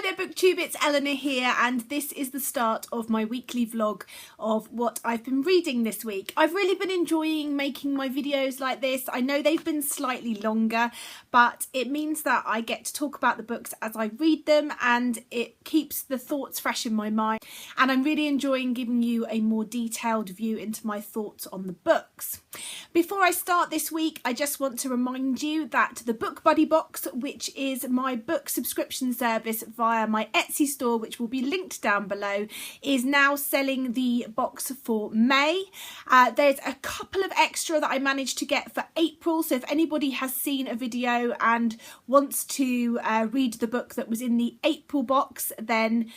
Hi there BookTube, it's Eleanor here, and this is the start of my weekly vlog of what I've been reading this week. I've really been enjoying making my videos like this. I know they've been slightly longer, but it means that I get to talk about the books as I read them, and it keeps the thoughts fresh in my mind. And I'm really enjoying giving you a more detailed view into my thoughts on the books. Before I start this week, I just want to remind you that the Book Buddy box, which is my book subscription service via my Etsy store, which will be linked down below, is now selling the box for May. There's a couple of extra that I managed to get for April, so if anybody has seen a video and wants to read the book that was in the April box, then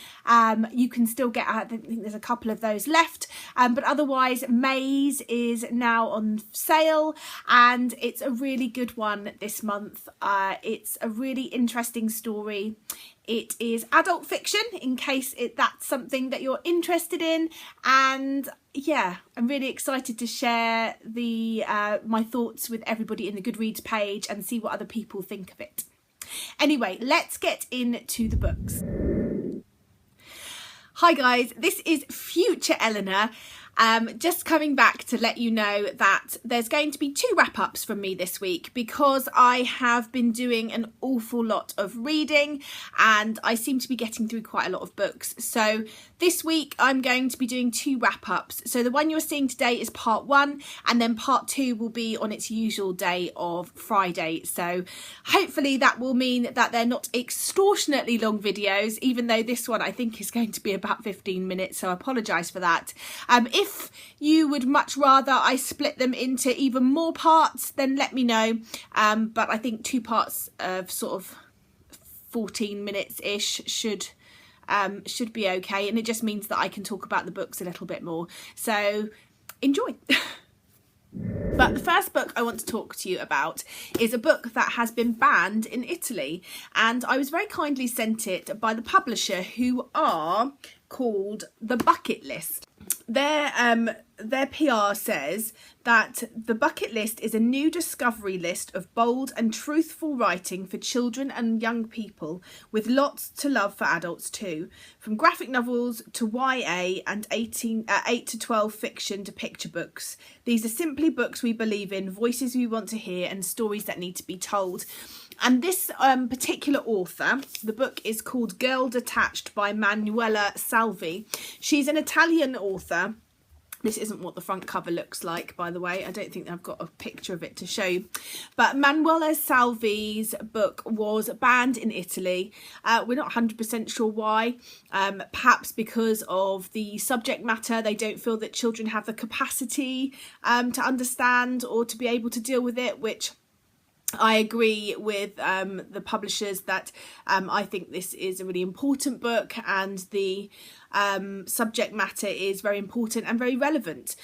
you can still get, I think there's a couple of those left, but otherwise May's is now on sale, and it's a really good one this month. It's a really interesting story. It is adult fiction, in case that's something that you're interested in, and yeah, I'm really excited to share my thoughts with everybody in the Goodreads page and see what other people think of it. Anyway, let's get into the books. Hi guys, this is future Eleanor. Just coming back to let you know that there's going to be 2 wrap-ups from me this week, because I have been doing an awful lot of reading and I seem to be getting through quite a lot of books. So this week I'm going to be doing 2 wrap-ups. So the one you're seeing today is part 1, and then part 2 will be on its usual day of Friday. So hopefully that will mean that they're not extortionately long videos, even though this one I think is going to be about 15 minutes, so I apologise for that. If you would much rather I split them into even more parts, then let me know. But I think 2 parts of sort of 14 minutes-ish should be okay, and it just means that I can talk about the books a little bit more. So enjoy. But the first book I want to talk to you about is a book that has been banned in Italy, and I was very kindly sent it by the publisher, who are called The Bucket List. Their PR says that The Bucket List is a new discovery list of bold and truthful writing for children and young people, with lots to love for adults too, from graphic novels to YA and 8 to 12 fiction to picture books. These are simply books we believe in, voices we want to hear, and stories that need to be told. And this particular author, the book is called Girl Detached by Manuela Salvi. She's an Italian author. This isn't what the front cover looks like, by the way. I don't think I've got a picture of it to show you. But Manuela Salvi's book was banned in Italy. We're not 100% sure why. Perhaps because of the subject matter. They don't feel that children have the capacity to understand or to be able to deal with it, which I agree with the publishers that I think this is a really important book, and the subject matter is very important and very relevant.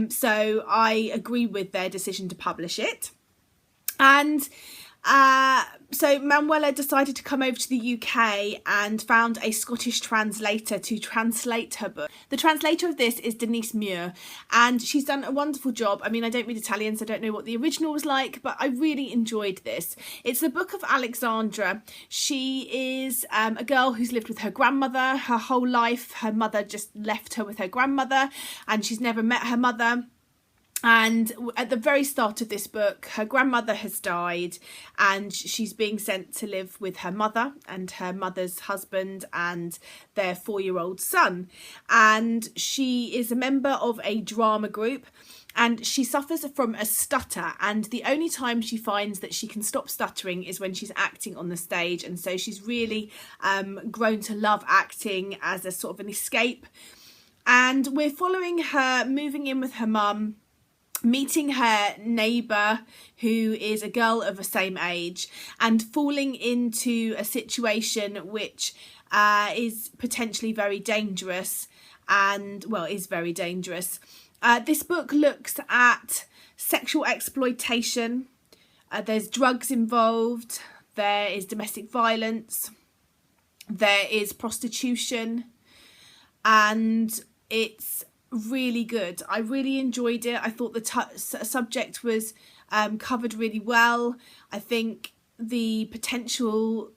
So I agree with their decision to publish it. And so Manuela decided to come over to the UK and found a Scottish translator to translate her book. The translator of this is Denise Muir, and she's done a wonderful job. I mean, I don't read Italian, so I don't know what the original was like, but I really enjoyed this. It's the book of Alexandra. She is a girl who's lived with her grandmother her whole life. Her mother just left her with her grandmother, and she's never met her mother. And at the very start of this book, her grandmother has died, and she's being sent to live with her mother and her mother's husband and their 4-year-old son. And she is a member of a drama group, and she suffers from a stutter, and the only time she finds that she can stop stuttering is when she's acting on the stage. And so she's really grown to love acting as a sort of an escape. And we're following her moving in with her mum, meeting her neighbour, who is a girl of the same age, and falling into a situation which is potentially very dangerous, and well, is very dangerous. This book looks at sexual exploitation. There's drugs involved, there is domestic violence, there is prostitution, and it's really good. I really enjoyed it. I thought the subject was covered really well. I think the potential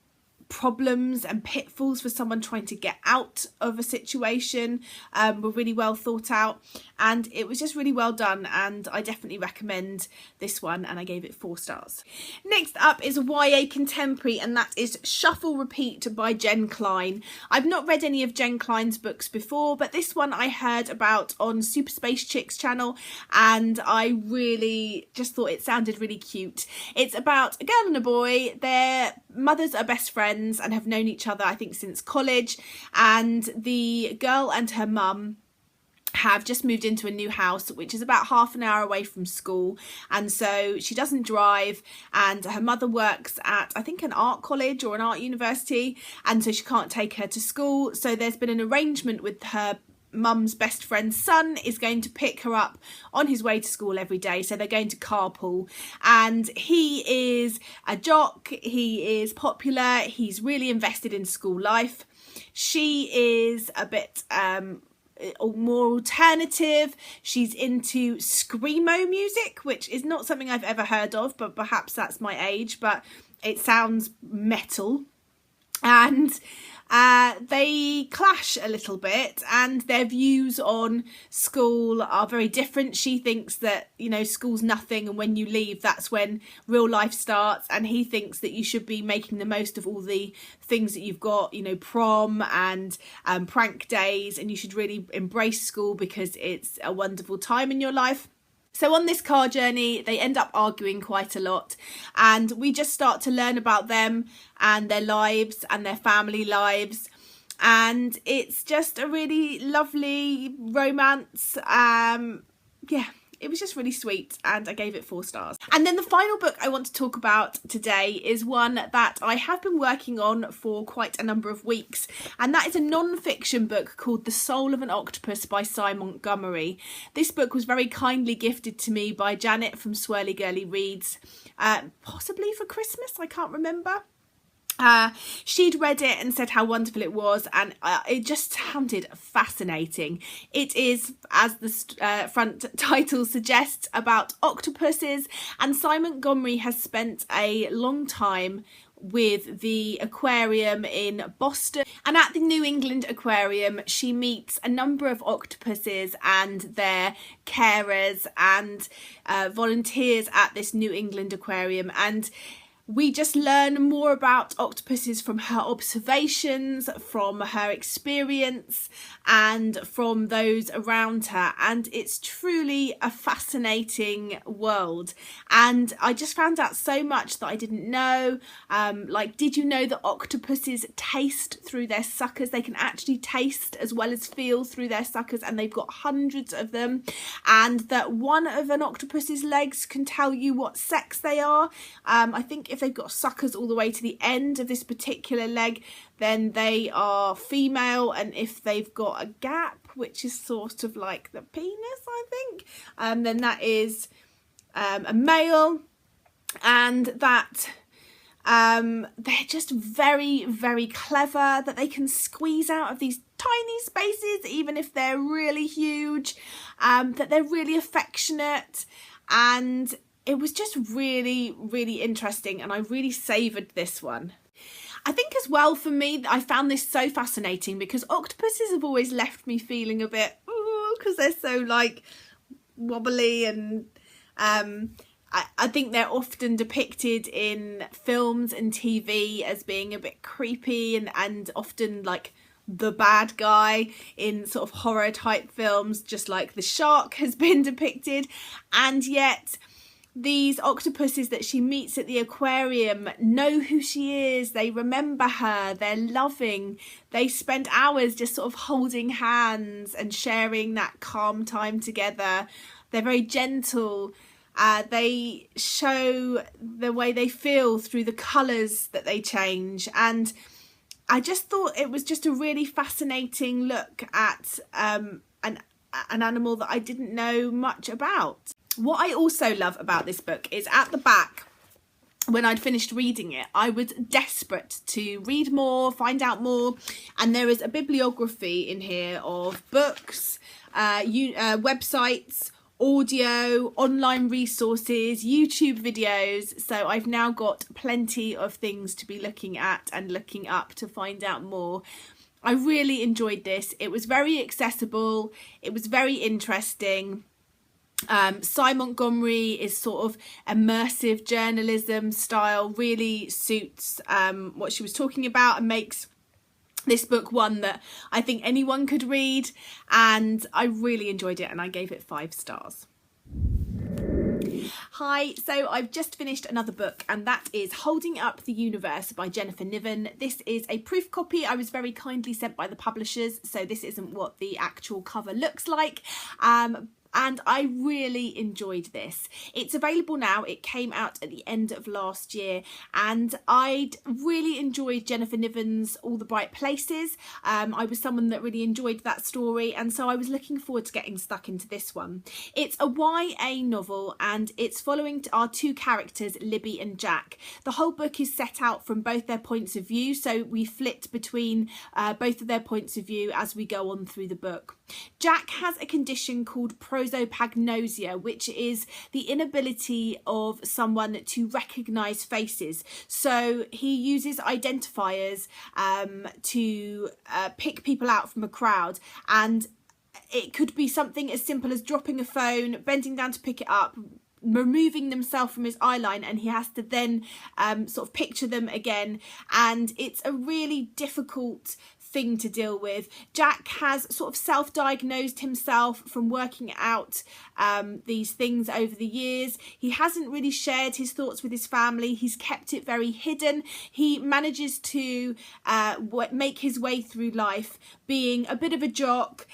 problems and pitfalls for someone trying to get out of a situation were really well thought out, and it was just really well done, and I definitely recommend this one, and I gave it 4 stars. Next up is a YA contemporary, and that is Shuffle Repeat by Jen Klein. I've not read any of Jen Klein's books before, but this one I heard about on Super Space Chicks channel, and I really just thought it sounded really cute. It's about a girl and a boy. Their mothers are best friends and have known each other, I think, since college, and the girl and her mum have just moved into a new house which is about half an hour away from school, and so she doesn't drive, and her mother works at, I think, an art college or an art university, and so she can't take her to school. So there's been an arrangement with her mum's best friend's son is going to pick her up on his way to school every day, so they're going to carpool, and he is a jock, he is popular, he's really invested in school life. She is a bit more alternative. She's into screamo music, which is not something I've ever heard of, but perhaps that's my age, but it sounds metal. And they clash a little bit, and their views on school are very different. She thinks that, you know, school's nothing, and when you leave, that's when real life starts, and he thinks that you should be making the most of all the things that you've got, you know, prom and prank days, and you should really embrace school because it's a wonderful time in your life. So on this car journey, they end up arguing quite a lot, and we just start to learn about them and their lives and their family lives. And it's just a really lovely romance. Yeah, it was just really sweet, and I gave it 4 stars. And then the final book I want to talk about today is one that I have been working on for quite a number of weeks, and that is a non-fiction book called The Soul of an Octopus by Sy Montgomery. This book was very kindly gifted to me by Janet from Swirly Girly Reads, possibly for Christmas, I can't remember. She'd read it and said how wonderful it was, and it just sounded fascinating. It is, as the front title suggests, about octopuses, and Sy Montgomery has spent a long time with the aquarium in Boston, and at the New England Aquarium she meets a number of octopuses and their carers and volunteers at this New England Aquarium, and we just learn more about octopuses from her observations, from her experience, and from those around her. And it's truly a fascinating world. And I just found out so much that I didn't know. Like, did you know that octopuses taste through their suckers? They can actually taste as well as feel through their suckers, and they've got hundreds of them. And that one of an octopus's legs can tell you what sex they are. I think if they've got suckers all the way to the end of this particular leg, then they are female, and if they've got a gap, which is sort of like the penis, I think, then that is a male. And that they're just very, very clever, that they can squeeze out of these tiny spaces even if they're really huge, that they're really affectionate, and it was just really, really interesting, and I really savoured this one. I think as well, for me, I found this so fascinating because octopuses have always left me feeling a bit, because they're so like wobbly, and I think they're often depicted in films and TV as being a bit creepy, and often like the bad guy in sort of horror type films, just like the shark has been depicted. And yet these octopuses that she meets at the aquarium know who she is, they remember her, they're loving, they spend hours just sort of holding hands and sharing that calm time together. They're very gentle. They show the way they feel through the colours that they change, and I just thought it was just a really fascinating look at an animal that I didn't know much about. What I also love about this book is at the back, when I'd finished reading it, I was desperate to read more, find out more, and there is a bibliography in here of books, websites, audio, online resources, YouTube videos. So I've now got plenty of things to be looking at and looking up to find out more. I really enjoyed this. It was very accessible. It was very interesting. Cy Montgomery is sort of immersive journalism style, really suits what she was talking about and makes this book one that I think anyone could read, and I really enjoyed it and I gave it 5 stars. Hi, so I've just finished another book, and that is Holding Up the Universe by Jennifer Niven. This is a proof copy. I was very kindly sent by the publishers, so this isn't what the actual cover looks like. And I really enjoyed this. It's available now. It came out at the end of last year, and I'd really enjoyed Jennifer Niven's All the Bright Places. I was someone that really enjoyed that story, and so I was looking forward to getting stuck into this one. It's a YA novel, and it's following our 2 characters, Libby and Jack. The whole book is set out from both their points of view, so we flit between both of their points of view as we go on through the book. Jack has a condition called prosopagnosia, which is the inability of someone to recognise faces. So he uses identifiers to pick people out from a crowd, and it could be something as simple as dropping a phone, bending down to pick it up, removing themselves from his eye line, and he has to then sort of picture them again, and it's a really difficult thing to deal with. Jack has sort of self-diagnosed himself from working out these things over the years. He hasn't really shared his thoughts with his family. He's kept it very hidden. He manages to make his way through life being a bit of a jock.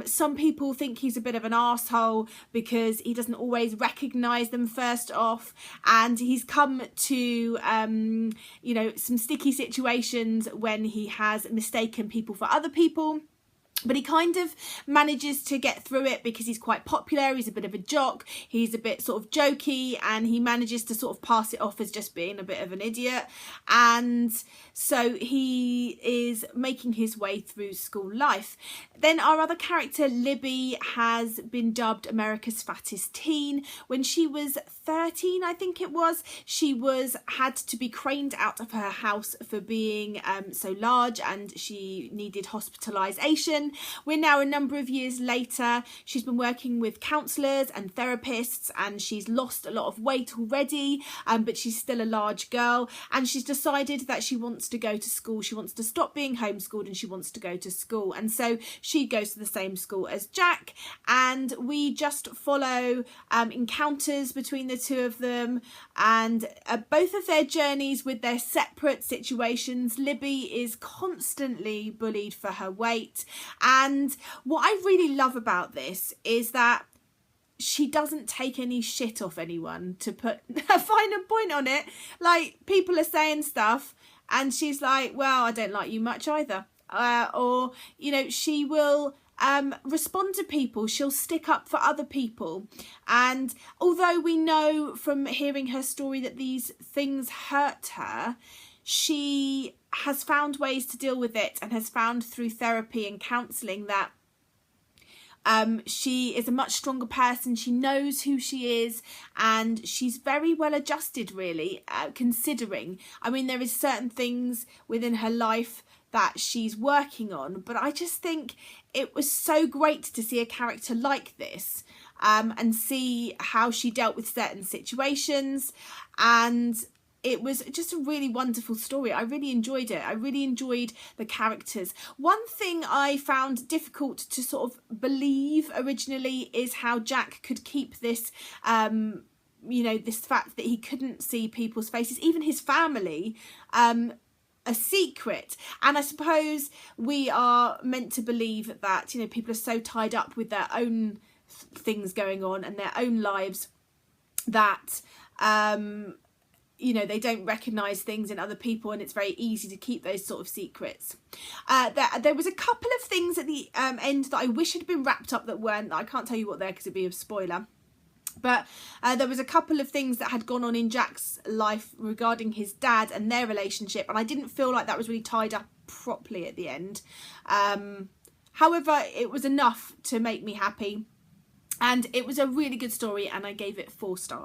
Some people think he's a bit of an arsehole because he doesn't always recognise them first off, and he's come to you know, some sticky situations when he has mistaken people for other people. But he kind of manages to get through it because he's quite popular, he's a bit of a jock, he's a bit sort of jokey, and he manages to sort of pass it off as just being a bit of an idiot. And so he is making his way through school life. Then our other character, Libby, has been dubbed America's fattest teen. When she was 13, I think it was, she had to be craned out of her house for being so large, and she needed hospitalisation. We're now a number of years later. She's been working with counsellors and therapists, and she's lost a lot of weight already, but she's still a large girl, and she's decided that she wants to go to school. She wants to stop being homeschooled and she wants to go to school, and so she goes to the same school as Jack, and we just follow encounters between the 2 of them, and both of their journeys with their separate situations. Libby is constantly bullied for her weight, and what I really love about this is that she doesn't take any shit off anyone, to put a finer point on it. Like, people are saying stuff and she's like, well, I don't like you much either. Or, you know, she will respond to people. She'll stick up for other people. And although we know from hearing her story that these things hurt her, she has found ways to deal with it, and has found through therapy and counselling that she is a much stronger person. She knows who she is, and she's very well adjusted, really, considering. I mean, there is certain things within her life that she's working on, but I just think it was so great to see a character like this, and see how she dealt with certain situations, and it was just a really wonderful story. I really enjoyed it. I really enjoyed the characters. One thing I found difficult to sort of believe originally is how Jack could keep this, you know, this fact that he couldn't see people's faces, even his family, a secret. And I suppose we are meant to believe that, you know, people are so tied up with their own things going on and their own lives that you know, they don't recognise things in other people, and it's very easy to keep those sort of secrets. There was a couple of things at the end that I wish had been wrapped up that weren't. I can't tell you what they're because it'd be a spoiler. But there was a couple of things that had gone on in Jack's life regarding his dad and their relationship, and I didn't feel like that was really tied up properly at the end. However, it was enough to make me happy. And it was a really good story, and I gave it 4 stars.